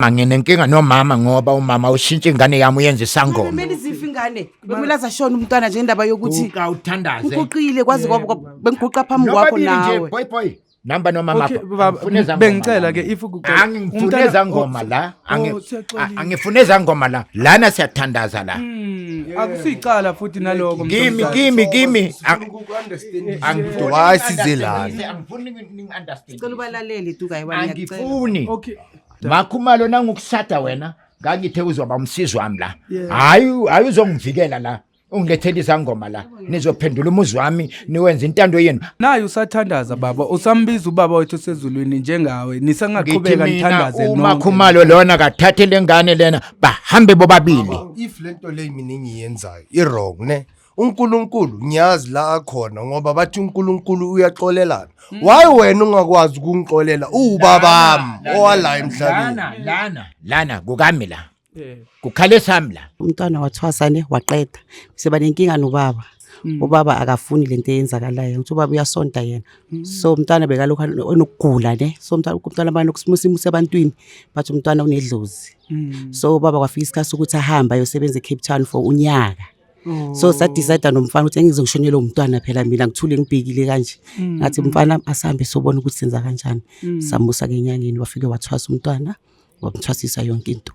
Nginenkinga nomama ngoba umama ushintsha ingane yami uyenza isangoma. Kumele zife ingane. Bekumele azashona umntwana nje indaba yokuthi Awuthandaze. ngiguqile kwazi kwabo bengiguqa phambi kwakho nawe. Boy. Namba nomama Okay, apha. baba, bengicela ke if ukucela. Angifune ezangoma la. Angifune ezangoma la. Lana siyathandaza la. Akusicala futhi naloko. Kimi. Wasizelana. Angifuni ni-understand. Cela ubalalele tu kayiwani ngiyacela. Angifuni. Okay. Makhumalo nangokusada wena ngangithe uzoba umsizi wami la. Hayi uzongivikela la. Ungilethela izangoma la. Nizophendula umuzi wami niwenza intando yenu. Naye usathandaza baba, usambiza ubaba wethu sezulwini njengawe. Nisangaqhubeka nithandaze nonke. Makhumalo lona kathathe lengane lena bahambe bobabili. If lento le mina ngiyenzayo i-wrong ne uNkulunkulu ngiyazi la akhona ngoba bathi uNkulunkulu uyaxolelana. Why wena ungakwazi ukungixolela ubabami owala emhlabeni? Lana kukami la. Kukhale sami la. Umntwana wathwasane waqeda. Seba nenkinga nobaba. Ubaba akafuni lento eyenzakalayo. Uthi ubaba uyasonta yena. So umntwana bekalokho onokugula ne. So umntwana banokusimo sebantwini bathi umntwana unedlozi. So ubaba kwafika isikhathi ukuthi ahamba ayosebenza eCape Town for unyaka. So sadecide nomfana ukuthi engizongishonela umntwana phela mina ngithule ngibhekile kanje. Ngathi umfana asambe sobona ukuthi senza kanjani. Samusa ke enyangeni wafike wathwasa umntwana wamthwasisa yonke into.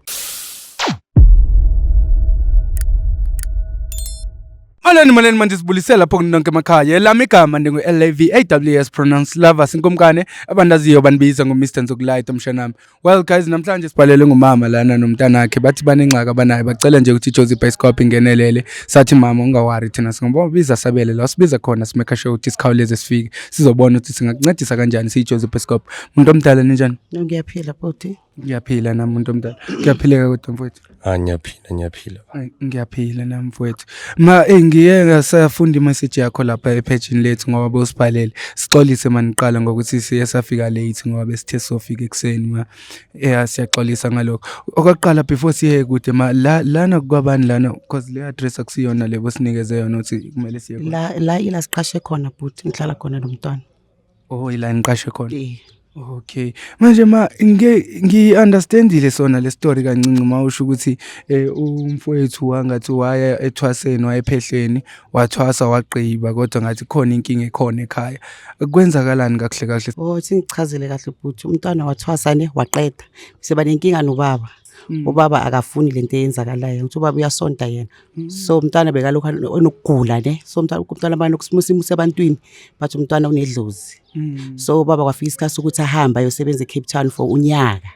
Maleni manje sibulisela lapho nonke emakhaya. Lami igama ngingu-LAV AWS pronounce lover sinkomkane abandaziyo banibiza ngoMr Nzokulayita umshanami. Well guys, namhlanje sibhalele ngumama lana nomntanakhe bathi banengxaka abanayo bacela nje ukuthi Jozi Bioscope ingenelele. Sathi mama ungawari thina singobiza sabele la sibiza khona simeka sure ukuthi sikhawuleze sifike sizobona ukuthi singakuncedisa kanjani siJozi Bioscope. Umuntu omdala ninjani? Ngiyaphila bodi. Ngiyaphila nami umuntu omdala. Ngiyaphileka kodwa mfowethu. Ngiyaphila. Ngiyaphila nami mfowethu. Ngiye ngasafunda imessage yakho lapha epage lethu ngoba bosibhalele. Sixolise maniqala ngokuthi siye safika late ngoba besithe sofika ekseni siyaxolisa ngalokho. Okokuqala before siye kude lana kwabani lana because le address akusiyona lebo sinikeze yona ukuthi kumele siye khona. La ila siqashe khona bodi ngihlala khona nomntwana. Oh ila niqashe khona. Okay. Manje ngi-understandile sona le story kancinci mawusho ukuthi umfowethu wangathi waya ethwaseni wayephehlweni wathwasa waqhiba kodwa ngathi khona inkinga ekhona ekhaya. Kwenzakalani kahle? Thi ngichazele kahle bodi umntwana wathwasane waqeda. Seba nenkinga nobaba. Ubaba akafuni lento eyenzakalayo. Uthi ubaba uyasonta yena. So umntwana bekalokho onokugula ne. So umntwana banokusimo sebantwini bathi umntwana unedlozi. So ubaba kwafika isikhathi ukuthi ahamba ayosebenza eCape Town for unyaka.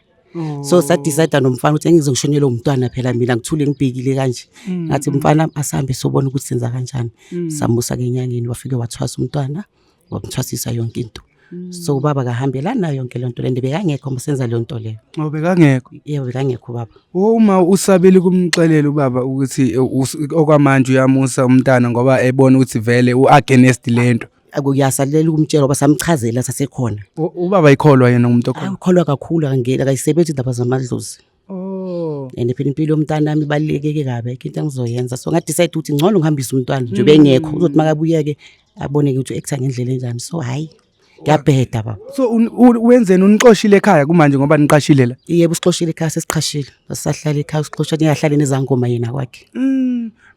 So sadecide nomfana ukuthi engizongishonela umntwana phela mina ngithule ngibhekile kanje. Ngathi umfana asambe sobona ukuthi senza kanjani. Samusa ke enyangeni wafike wathwasa umntwana wamthwasisa yonke into. So ubaba kahambelana nayo yonke lento le bekangekho masenza le nto le. Bekangekho? Yebo bekangekho baba. Uma usabile kumxelela ubaba ukuthi okwamanje uyamusa umntana ngoba ebona ukuthi vele uagainst lento. Akuyasalela ukumtshela ngoba samchazela sasekhona. Ubaba ikholwa yena umuntu okhona. Ukholwa kakhulu angena akayisebenzi indaba zamadlozi. And phela impilo yomntana nami ibalekeke kabi into engizoyenza. So ngadecide ukuthi ngcono ngihambise umntwana nje bengekho uzothi makabuyeke abone ukuthi u-act ngendlela enjani. So hayi ngiyabheda baba. So wenzeni unixoshile ekhaya kumanje ngoba niqashile la? Yebo usixoshile ekhaya sesiqashile. Sasahlala ekhaya usixoshile ngiyahlala nezangoma yena kwakhe.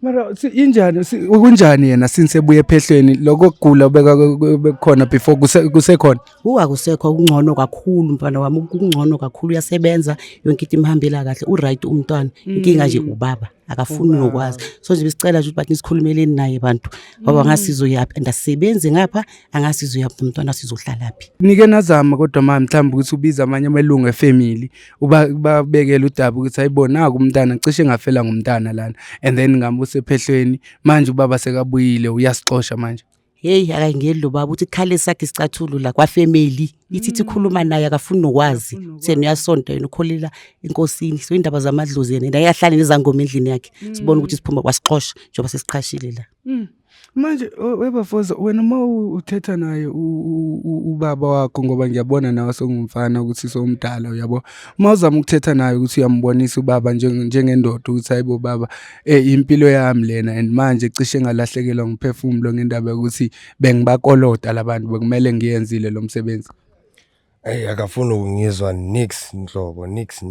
Mara injani kunjani yena since ebuye ephehlweni lokho kugula bekhona before kusekhona? Akusekho kungcono kakhulu mfana wami kungcono kakhulu uyasebenza yonke into imhambela kahle uright umntwana inkinga nje ubaba akafuni nokwazi. So nje bisicela ukuthi bathi sikhulumeleni naye abantu baba ngasizo yaphi andasebenze ngapha angasizo yaphi umntwana sizohlalaphi. Nike nazama kodwa mama mhlawumbe ukuthi ubiza amanye amalungu efamily ubabekela udaba ukuthi ayibona umntana cishe ngafela ngumntana lana and then ngambuse ephehlweni manje ubaba sekabuyile uyasixosha manje. Hey akangeli lo baba uthi khale sakhe isicathulo la kwa family ithi khuluma naye akafuni nokwazi sena uyasonta yena ukholela enkosini so indaba zamadlozi yena ayahlala nezangoma endlini yakhe sibona ukuthi siphuma kwasixosha njengoba sesiqhashile la. Manje webafoza wena uma uthetha naye ubaba wakho ngoba ngiyabona nawe songumfana ukuthi somdala uyabo mawuzama ukuthetha naye ukuthi uyambonisa ubaba njengendoda ukuthi hayibo baba impilo yami lena and manje cishe ngalahlekelwa ngumphefumulo ngendaba ukuthi bengibakolota labantu bekumele ngiyenzile lo msebenzi. akafuni ukungizwa nix nhlobo nix.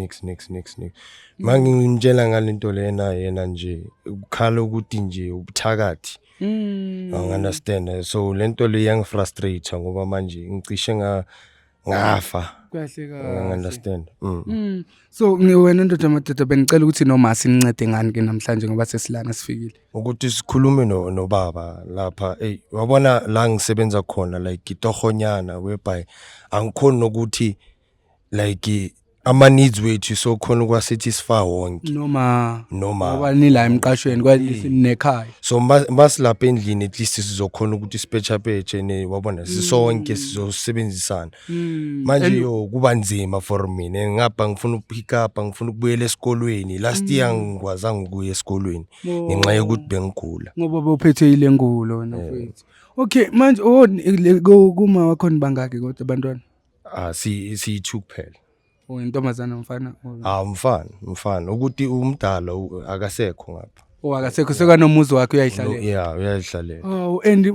Mangimtshela ngalento lena yena nje ukhala ukuthi nje ubuthakathi. Understand. So lento le yangifrustrate ngoba manje ngicishe ngafa. Kahle Understand. So wena ndoda madoda bengicela ukuthi noma sinincede ngani ke namhlanje ngoba sesilana sifikile. Ukuthi sikhulume nobaba lapha wabona la ngisebenza khona like itohonyana whereby angikhona ukuthi like ama needs wethu so khona ukwasatisfy wonke Noma noma nila emqashweni kwalinekhaya. so masilapha endlini at least sizokhona ukuthi sipecha ne wabona sisonke sizosebenzisana manje kuba nzima for mina ngapha ngifuna ukupick up ngifuna ukubuyela esikolweni last year ngikwazanga ukuya esikolweni ngenxa yokuthi bengigula Ngoba bophethe ile ngulo wena mfethu. Okay manje kuma wakho nibangaki kodwa abantwana? si2 kuphela. Intombazana mfana? Mfana ukuthi umdala akasekho ngapha. Akasekho sekanomuzi wakhe uyayihlalela. Uyayihlalela. And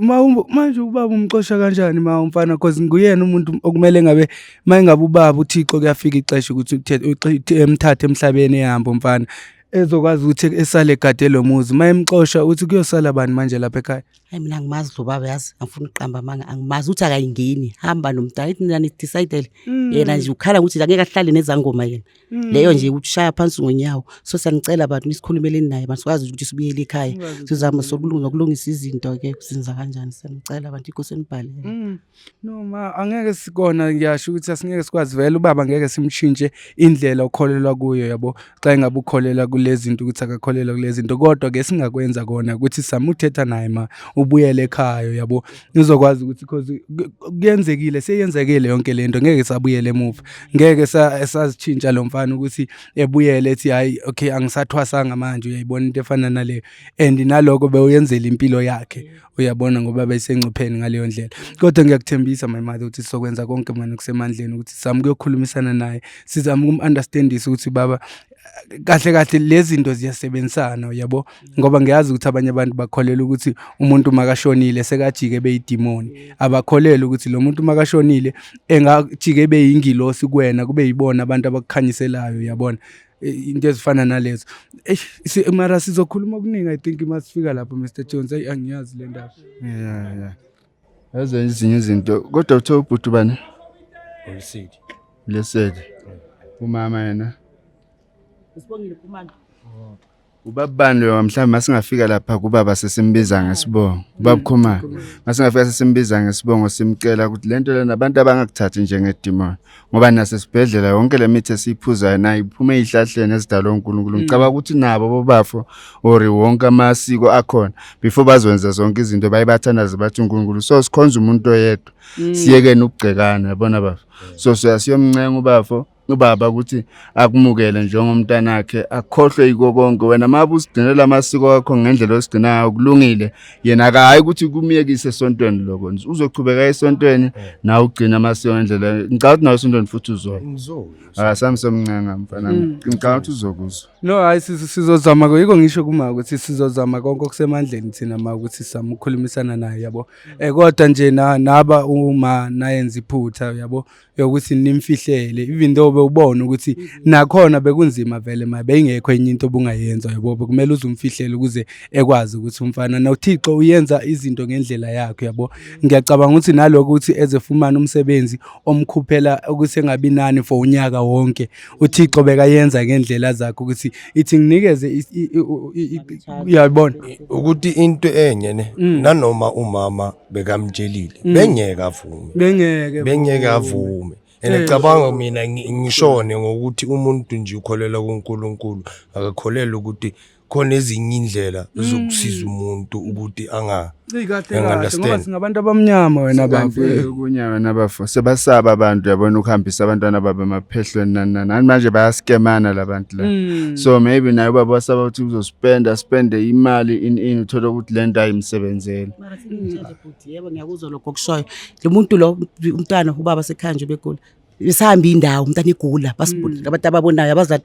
manje ubaba umxosha kanjani umfana because nguyena umuntu okumele ngabe mayingabe ubaba uThixo kuyafika ixesha ukuthi emthathe emhlabeni ehamba umfana ezokwazi ukuthi esale egade lo muzi mayemxosha uthi kuyosala bani manje lapha ekhaya. Hayi mina ngimazi lo baba yazi angifuni uqamba manga angimazi ukuthi akayingeni hamba nomntana ithi nani decide yena nje ukhala ukuthi angeke ahlale nezangoma yena leyo nje ukushaya phansi ngonyawo so siyanicela abantu nisikhulumeleni naye basikwazi ukuthi sibuyele ekhaya sizama sokulungisa izinto ke kuzinza kanjani siyanicela abantu inkosi enibhalele. Noma angeke sikona ngiyasho ukuthi asingeke sikwazi vele ubaba angeke simshintshe indlela okholelwa kuyo yabo xa engabe ukholela kulezi zinto ukuthi akakholela kulezi zinto kodwa ke singakwenza kona ukuthi samuthetha naye ubuyele ekhaya yabo nizokwazi ukuthi because kuyenzekile seyenzekile yonke lento ngeke sabuyele emuva ngeke esazitshintsha lo mfana ukuthi ebuyele ethi hayi okay angisathwasanga manje uyayibona into efana naleyo and naloko bewuyenzela impilo yakhe uyabona ngoba bayisengcupheni ngaleyo ndlela kodwa ngiyakuthembisa my mother ukuthi sizokwenza konke manje kusemandleni ukuthi sami kuyokhulumisana naye sizama ukunderstandisa ukuthi baba kahle lezi zinto ziyasebenzisana yabo ngoba ngiyazi ukuthi abanye abantu bakholela ukuthi umuntu makashonile sekajike beyidemoni abakholela ukuthi lo muntu makashonile engajike beyingilosi kuwena kube yibona abantu abakukhanyiselayo yabona into ezifana nalezo mara sizokhuluma okuningi I think masifika lapho Mr Jones angiyazi le ndaba yazi ezinye izinto kodwa uthe ubhuti bani Lesedi umama yena Sibongile kumama. Ubabani mhlawumbe masingafika lapha kubaba sesimbiza ngesibongo. Ubaba Khumalo. Masingafika sesimbiza ngesibongo simcela ukuthi lento lena abantu abangakuthathi njengedemon. Ngoba nasesibhedlela yonke le mithi esiphuzayo nayo iphume ihlahleni ezidalwa uNkulunkulu. Ngicaba ukuthi nabo bobafo or wonke amasiko akhona before bazwenza zonke izinto bayibathandaze bathi uNkulunkulu. So sikhonza umuntu oyedwa. Siyeke nokugcekana yabona bafo. So siyomncenga ubaba ukuthi akumukele njengomntana wakhe akhohlwe yiko konke wena mabu usigcinela amasiko akho ngendlela osigcinayo kulungile yena akayi ukuthi kumiyekise esontweni lokho uzochubeka esontweni na ugcina amasiko ngendlela ngicabanga nawe esontweni futhi uzoza sami somncenga mfana ngicabanga ukuthi uzokuzwa no hayi sizozama yiko ngisho kuma ukuthi sizozama konke okusemandleni thina ma ukuthi samukhulumisana naye yabo kodwa nje naba uma nayenza iphutha yabo yokuthi nimfihlele even though ubona ukuthi nakhona bekunzima vele mabengekho enye into obungayenza yabo kumele uzumfihlele ukuze ekwazi ukuthi umfana noThixo uyenza izinto ngendlela yakhe yabo ngiyacabanga ukuthi naloko ukuthi ezefumana umsebenzi omkhuphela ukuthi engabi nani for unyaka wonke uThixo bekayenza ngendlela zakhe ukuthi ithi nginikeze uyabona ukuthi into enye ne nanoma umama bekamtshelile bengeke avume Ngicabanga mina ngishone ngokuthi umuntu nje ukholela kuNkulunkulu akakholela ukuthi khona ezinye indlela zokusiza umuntu ukuthi ngoba singabantu abamnyama wena abantu okunyama nabafo sebasaba abantu yabona ukuhambisa abantwana babo emaphehlweni nani manje bayaskemana labantu la so maybe nayo baba wasaba ukuthi uzospende imali in uthola ukuthi lento ayimsebenzele mara singitshele futhi yebo ngiyakuzwa lokho kushoyo lo muntu lo umntana ubaba sekhanje begula isihamba indawo umntana egula basibona abantu ababonayo abazali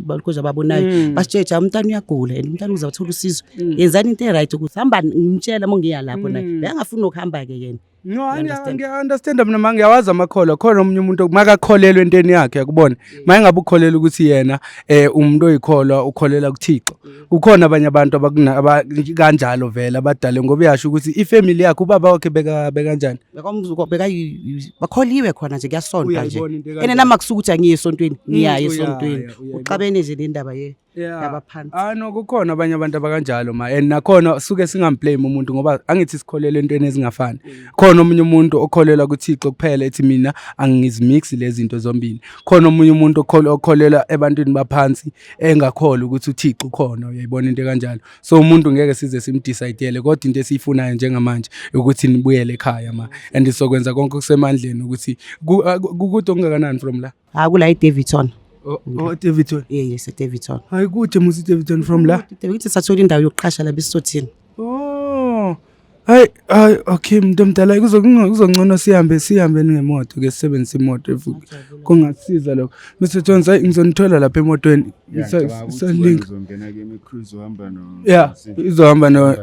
balukhoza ababonayo basitsheja umntana uyagula and umntana uzawuthola usizo yenzani into right ukuthi hamba ngimtshela mongiya lapho naye bengafuni ukuhamba ke yena No, understand? ngiya-understand mina manje ngiyawazi amakholwa khona omunye umuntu makakholelwa entweni yakhe yakubona maye ngabe ukholelwa ukuthi yena umuntu oyikholwa ukholela kuThixo kukhona abanye abantu kanjalo vele abadale ngoba uyasho ukuthi ifamily yakhe ubaba wakhe bekanjani bakholiwe khona nje kuyasonta nje Uyayibona into ekanje. nama kusuka ukuthi angiye esontweni ngiyaye uyaya, esontweni uyayibona. uxabene nje nendaba yabaphansi no kukhona abanye abantu abakanjalo and nakhona suke singamblame umuntu ngoba angithi sikholelwe entweni ezingafani khona omunye umuntu okholelwa kuThixo kuphela ethi mina angizimix lezi zinto zombili khona omunye umuntu okholelwa ebantwini baphansi engakholwa ukuthi uThixo ukhona uyayibona into kanjalo so umuntu ngeke size simdecidele kodwa into esiyifunayo njengamanje ukuthi nibuyele ekhaya and sokwenza konke kusemandleni ukuthi kukude ongakanani from la kula eDavidson Davidson yes eDavidson hayi kude musi Davidson from la Davidson sathola indawo yokuqasha la besothini hayi okay mntu omdala kuzongcono sihambe ngemoto ke sisebenzise imoto kungasiza lokho Mr Jones hayi ngizonithola lapha emotweni link uzongena kimi cruise uhamba no izohamba no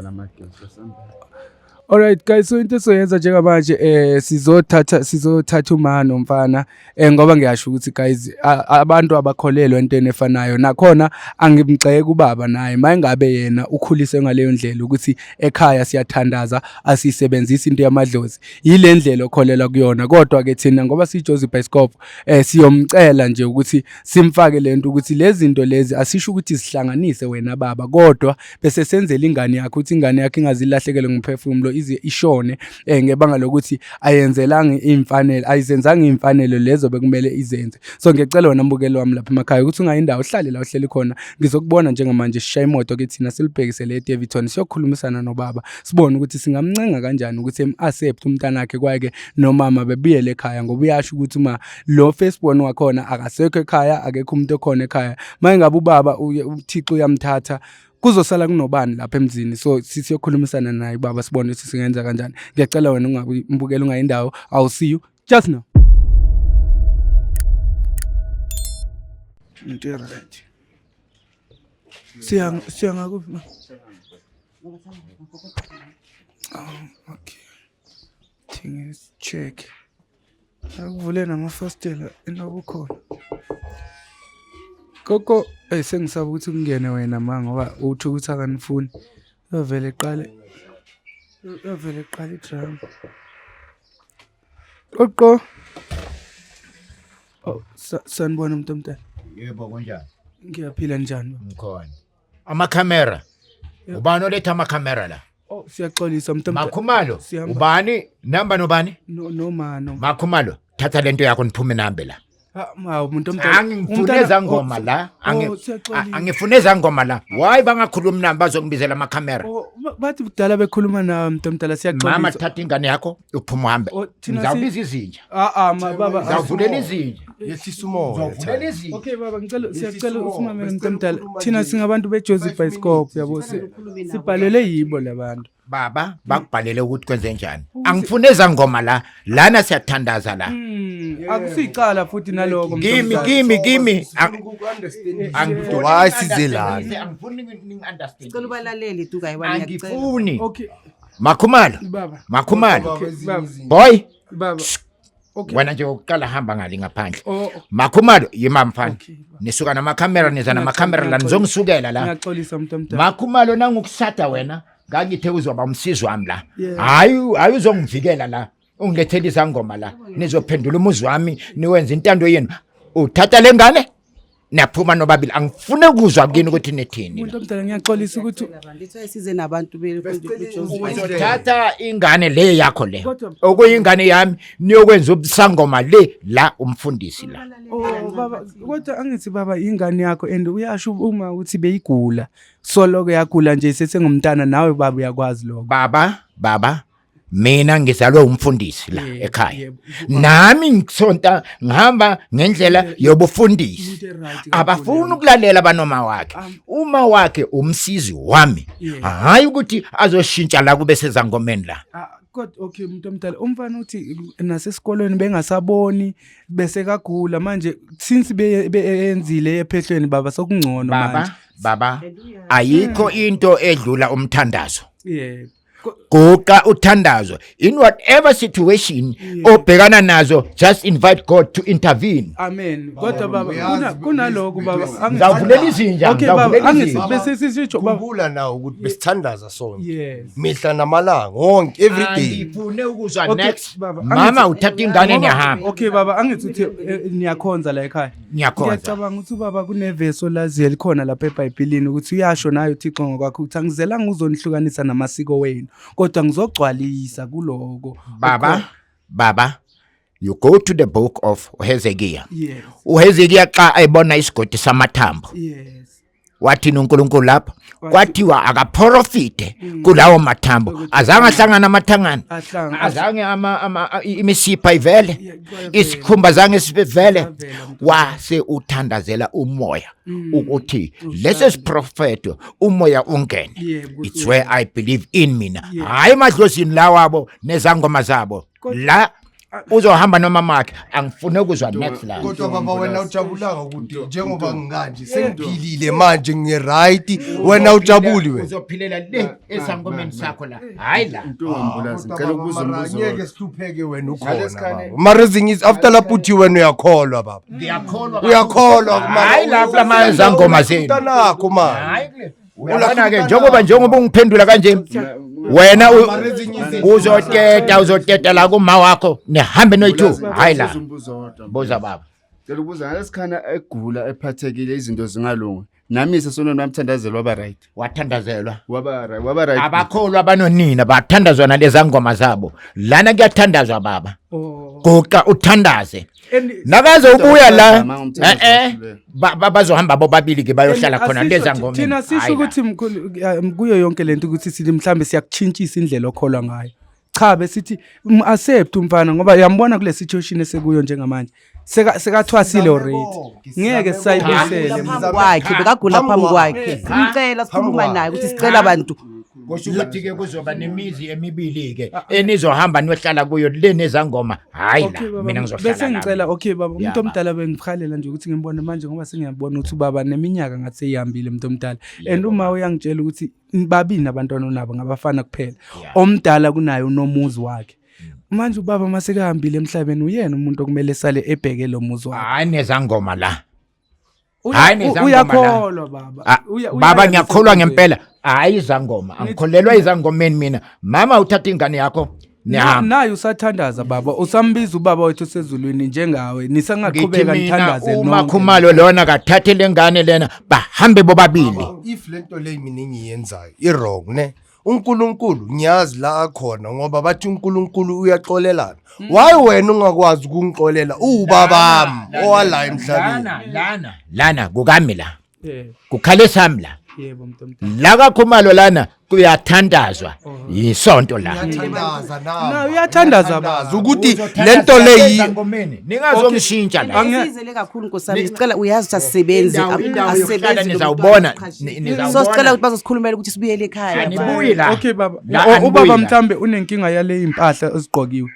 Alright guys, so into soyenza njengamanje sizothatha umama nomfana ngoba ngiyasho ukuthi guys abantu abakholelwa entweni efanayo nakhona angimgceke ubaba naye mayingabe yena ukhulise ngaleyo ndlela ukuthi ekhaya siyathandaza asisebenzisa into yamadlozi yile ndlela okholela kuyona kodwa ke thina ngoba siJoseph Bioscope siyomcela nje ukuthi simfake lento ukuthi lezi zinto lezi asisho ukuthi sihlanganise wena baba kodwa bese senzele ingane yakhe ukuthi ingane yakhe ingazilahlekele ngumphefumulo ize ishone ngebanga lokuthi ayenzelanga imfanelo ayizenzanga imfanelo lezo bekumele izenze so ngiyacela wena mbukelo wami lapha emakhaya ukuthi ungayindawo uhlale la uhleli khona ngizokubona njengamanje sishaya imoto ke thina silibhekisele eDavidson siyokhulumisana nobaba sibone ukuthi singamncenga kanjani ukuthi accept umntana wakhe kwake nomama bebuyele ekhaya ngoba uyasho ukuthi uma lo firstborn wakhona akasekho ekhaya akekho umuntu okhona ekhaya mayingabe ubaba uThixo uyamthatha kuzosala kunobani lapha emzini so siyokhulumisana naye baba sibone ukuthi singenza kanjani ngiyacela wena ungabe mbukela ungayindawo I'll see you just now into right siyanga kuphi okay things check akuvule namafastela enobukhona Koko sengisaba ukuthi kungene wena ngoba uthi ukuthi akanifuni yovele iqale idrama Koko sanibona umuntu omdala Yebo kunjani? Ngiyaphila njani Ngikhona. Amakhamera. Ubani oletha amakhamera la? Siyaxolisa umuntu omdala Makhumalo. Ubani? Namba nobani? No mano Makhumalo. Thatha lento yakho niphume nambe la. umuntu omdala Angifuneza ngoma la. Angifuneza ngoma la. Why bangakhuluma nami bazongibizela amakhamera? Bathi kudala bekhuluma nawe umuntu omdala siyaxolisa Mama thatha ingane yakho uphume uhambe. Ngizawubiza izinja. Baba Ngizawuvulela izinja. yehlisa umoya Ngizawuvulela izinja. Okay baba siyacela usimame umuntu omdala thina singabantu beJoseph Bioscope yabo sibhalele yibo labantu Baba bakubhalele ukuthi kwenze njani. Angifuneza ngoma la. Lana siyathandaza la. Akusicala futhi naloko Kimi. Angifuni wasizelana Angifuni ningi-understand. cela ubalaleli tu kayiwani Angifuni. Okay Makhumalo. baba Makhumalo. baba Boy. baba okay Wena nje uqala hamba ngali ngaphandle. Makhumalo yima mfana. Nisuka namakhamera niza namakhamera la nizongisukela la. ngiyaxolisa umuntu omdala Makhumalo nangokushada wena ngangithe uzoba umsizi wami la. Yeah. Hayi uzongivikela la. Ungilethela izangoma la. Nizophendula umuzi wami niwenza intando yenu. Uthatha lengane naphuma nobabili angifune ukuzwa kini ukuthi nithini. umuntu omdala ngiyaxolisa ukuthi ndithi size nabantu Uzothatha ingane le yakho le. Kodwa- Okuyingane yami niyokwenza ubusangoma le la umfundisi la. baba kodwa angithi baba ingane yakho and uyasho uma uthi beyigula soloko yagula nje sesengumntana nawe baba uyakwazi lokho Baba mina ngizalwe umfundisi la Yebo, ekhaya. yebo. Nami ngisonta ngihamba ngendlela yobufundisi. Into right kakhulu. Abafuni ukulalela abanoma wakhe. Uma wakhe umsizi wami. Yeah. Hayi ukuthi azoshintsha la kube sezangomeni la. kodwa okay umuntu omdala umfana uthi nasesikolweni bengasaboni bese kagula manje since beyenzile ephehlweni baba sokungcono manje Baba ayikho into edlula umthandazo. yeah guqa uthandazo in whatever situation obhekana nazo, just invite God to intervene. Amen. Kodwa baba kunaloko baba Ngizawuvulela izinja, Okay baba ngizawuvulela izinja. bese sisitsho baba. khumbula nawo ukuthi besithandaza sonke Yes. mihla namalanga wonke every day. Angifune ukuzwa Okay, next. baba, Mama uthatha ingane niyahamba. Okay baba angithi uthi niyakhonza la ekhaya. Ngiyakhonza. Ngiyacabanga ukuthi baba kuneverse olaziyo likhona lapha eBhayibhelini ukuthi uyasho nayo uThixo ngokwakho ukuthi angizelanga uzonihlukanisa namasiko wenu kodwa ngizogcwalisa kuloko. Baba, you go to the book of Hezekiah. Yes. uHezekiah xa ayibona isigodi samathambo, Yes. wathini uNkulunkulu lapha? Kwathiwa akaprofite kulawo mathambo, azange ahlangana amathangana, azange imisipha ivele, isikhumba zange sivele. Wase uthandazela umoya ukuthi lesi siprofeto umoya ungene. It's where I believe in mina, hayi madlozini lawabo nezangoma zabo la uzohamba nomama wakhe. Angifune ukuzwa next la. Kodwa baba wena ujabulanga ukuthi njengoba ngikanje sengiphilile manje ngi-right wena ujabuli wena. Uzophilela le esangomeni sakho la, hayi la. Ntombulazi ngicela ukubuza umbuzo. Ngeke sihlupheke wena ukhona baba. Mara thing is after lapho uthi wena uyakholwa baba. Uyakholwa Hayi lapha amazangoma zenu. Mntanakho manje. Hayi kule. Uyabona ke njengoba ungiphendula kanje, wena uzoteta la kuma wakho nihambe noyi2. Hayi la. Boza baba. Ngicela ukubuza ngalesikhathi egula ephathekile izinto zingalungi. Nami sesona namthandazelo waba right. Wathandazelwa. Waba right. Abakholwa abanonina bathandazwa nalezi ngoma zabo. Lana kuyathandazwa baba. Guqa uthandaze. Nakaze ubuya la bazohamba bobabili ke bayohlala khona lezi ngoma. Thina sisho ukuthi mkhulu kuyo yonke lento ukuthi sithi mhlambe siyakuchintshisa indlela okholwa ngayo. Cha besithi accept umfana ngoba uyambona kule situation esekuyo njengamanje. Sekathwasile already. Ngeke sayibesele kwakhe bekagula phambi kwakhe. Simcela sikhuluma naye ukuthi sicela abantu Kusho ukuthi ke kuzoba nemizi emibili ke enizohamba niyohlala kuyo le nezangoma. Hayi la mina ngizohlala la. Bese ngicela okay baba umuntu omdala bengikhalela nje ukuthi ngibone manje ngoba sengiyabona ukuthi ubaba neminyaka ngathi seyihambile umuntu omdala and uma uyangitshela ukuthi babini abantwana nabo ngabafana kuphela omdala kunayo nomuzi wakhe manje ubaba mase kahambile emhlabeni uyena umuntu okumele sale ebheke lo muzi wakhe. Hayi nezangoma la. Hayi nezangoma la. Uyakholwa baba. Baba ngiyakholwa ngempela. Hayi izangoma. Angikholelwa izangomeni mina. Mama uthatha ingane yakho nihamba. Nayo usathandaza baba. Usambiza ubaba wethu sezulwini njengawe. Nisangaqhubeka nithandaze noma. Uma Khumalo lona kathathe lengane lena bahambe bobabili. If lento le mina engiyenzayo i-wrong ne uNkulunkulu ngiyazi la akhona ngoba bathi uNkulunkulu uyaxolelana. Why wena ungakwazi ukungixolela ubabami owala emhlabeni? Lana kukami la. Yeah. Kukhale sami la. Yebo mntomdala. La kaKhumalo lana kuyathandazwa yisonto la. Uyathandaza Na nawe. uyathandaza baba. Ukuthi lento le izangomeni ningazongishintsha la. Angisizele kakhulu Nkosami sicela uyazi ukuthi asisebenzi Asebenzi nizawubona. so sicela ukuthi bazosikhulumela ukuthi sibuyele ekhaya Anibuyi la. Okay baba. La Ubaba anibuyi la. mthambe unenkinga yale impahla ezigqokiwe.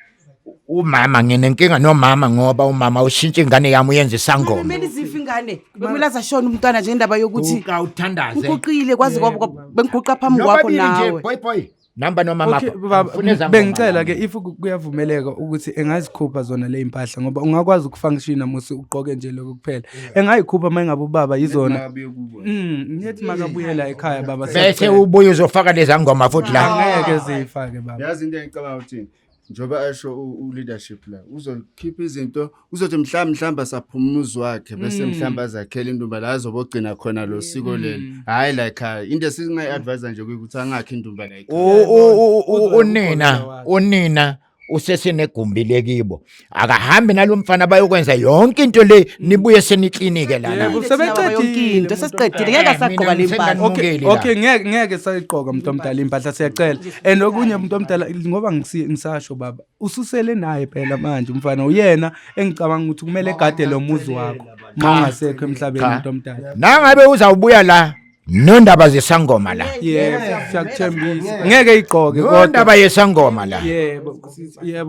Umama nginenkinga nomama ngoba umama ushintsha ingane yami uyenza isangoma. kumele izifa ingane bekumele azashona umntwana nje indaba yokuthi Uka uthandaze. uguqile kwazi kwabo bengiguqa phambi kwakho nawe boy namba nomama Okay baba bengicela ke if kuyavumeleka ukuthi engazikhupha zona le impahla ngoba ungakwazi ukufunction musi ugqoke nje lokho kuphela engayikhupha mangabe ubaba yizona ngithi makabuyela ekhaya baba bese ubuye uzofaka lezi ngoma futhi la. angeke zifake baba Yazi into engicabanga ukuthi njoba asho u-leadership la uzokhipha izinto uzothi mhlamba saphumuzi wakhe bese mhlamba azakhela indumba la azobogcina khona lo siko leli hayi la ekhaya into esingayi-advise nje ukuthi angakhi indumba la ekhaya. Unina usesenegumbi lekibo akahambe nalomfana bayokwenza yonke into le nibuye seniklinike lana. Yebo, yonke into sesiqedile ngeke asaqoka le mpahla Okay ngeke sayiqoka umuntu omdala impahla siyacela and okunye umuntu omdala ngoba ngisasho baba ususele naye phela manje umfana uyena engicabanga ukuthi kumele egade lo muzi wakho mangasekho emhlabeni umuntu omdala. Nangabe uzawubuya la nondaba zesangoma la. Yebo siyakuthembisa ngeke iqoke Nondaba yesangoma la. yebo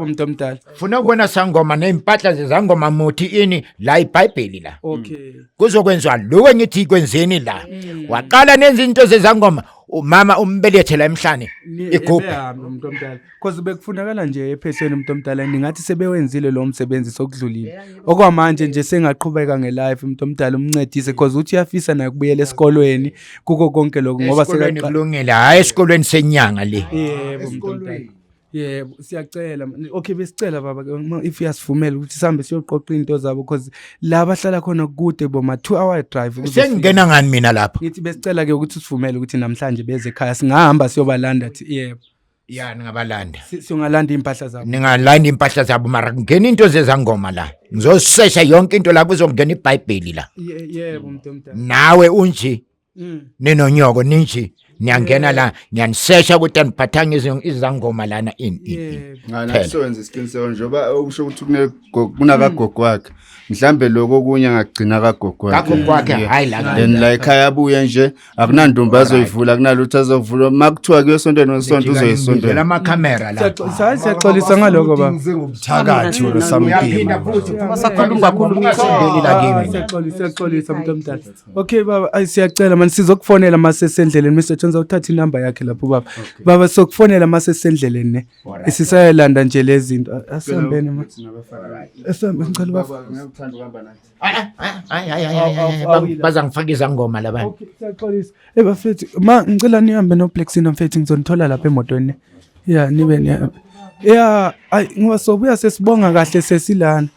umuntu omdala. Funa ukubona sangoma neimpahla zezangoma muthi ini la iBhayibheli la. Okay Kuzokwenzwa lokho ngithi kwenzeni la. Waqala nenza into zezangoma umama umbelethe la emhlane igubhe. Ebehambe umuntu omdala cause bekufunakala nje ephesweni umuntu omdala ningathi sebewenzile lo msebenzi sokudlulile okwamanje nje sengaqhubeka ngelife umuntu omdala umncedise cause uthi uyafisa naye ukubuyela esikolweni kuko konke lokho ngoba Esikolweni kulungile, hayi esikolweni senyanga le. yebo umuntu omdala yebo siyacela okay besicela baba if uyasivumela ukuthi sihambe siyoqoqa into zabo cause la bahlala khona kude boma 2-hour drive Sengingena ngani mina lapha? ngithi besicela ke ukuthi usivumele ukuthi namhlanje beze ekhaya singahamba siyobalanda yebo Ya ningabalanda. siyongalanda impahla zabo Ningalanda impahla zabo mara ngena into zezangoma la. Ngizosesha yonke into la kuzongena iBhayibheli la. yebo umuntu omdala Nawe unje ninonyoko ninje niyangena la ngiyanisesha ukuthi aniphathanga izangoma lana ngala siwenza isiqiniseko njoba usho ukuthi kunakagogo wakhe mhlambe lokho okunye angagcina kagogo wakhe Kagogo wakhe, hayi la. then la ekhaya abuye nje akunandumba azoyivula akunalutho azovula makuthiwa kuyosontweni nesonto uzoyisontela la makhamera la. siyaxolisa ngaloko ba Ngizengobuthakathi wena Uyaphinda samdini. futhi Masakhuluma kakhulu siyaxolisa umuntu omdala okay baba siyacela manje sizokufonela masesendleleni Mr Jones awuthatha inamba yakhe lapho baba sokufonela masesendleleni ne isisayelanda nje lezi zinto asihambeni ma esambe ngicela baba bazangifaka izangoma la bani. okay siyaxolisa bafethi ma ngicela nihambe noBlacksina mfethi ngizonithola lapha emotweni yeah nibe nihambe yeah ngoba sobuya sesibonga kahle sesilana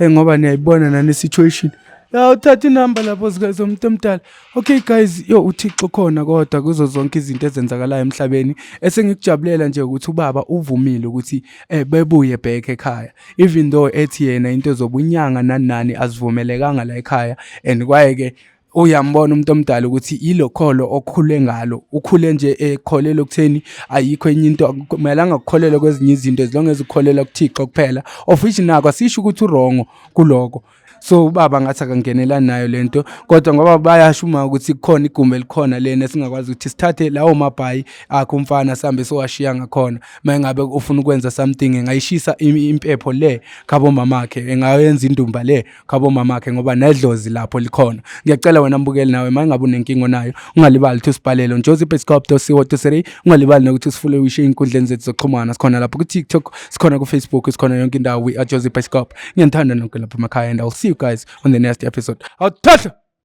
ngoba niyayibona nani situation ya uthatha inamba lapho zomuntu omdala okay guys yo uThixo khona kodwa kuzo zonke izinto ezenzakalayo emhlabeni esengikujabulela nje ukuthi ubaba uvumile ukuthi bebuye back ekhaya even though ethi yena into zobunyanga nani azivumelekanga la ekhaya and kwaye ke uyambona umuntu omdala ukuthi ilokholo okhule ngalo ukhule nje ekholelo ukutheni ayikho enye into kumelanga ukukholela kwezinye izinto ezilonge ezikholela kuThixo kuphela of which nako asisho ukuthi urongo kuloko so ubaba ngathi akangenela nayo lento kodwa ngoba bayashuma ukuthi kukhona igumbe likhona lena singakwazi ukuthi sithathe lawo mabhayi akho umfana sambe sowashiya ngakhona mangabe ufuna ukwenza something engayishisa impepho le khabo mamakhe engayenza indumba le khabo mamakhe ngoba nedlozi lapho likhona ngiyacela wena mbukeli nawe mangabe unenkingo nayo ungalibali ukuthi usibhalele josephescope.co.za ungalibali nokuthi usifule wishe inkundleni zethu zokuxhumana sikhona lapho ku TikTok sikhona ku Facebook sikhona yonke indawo we are Josephescope ngiyandithanda nonke lapha emakhaya and I'll see you guys on the next episode. I'll touch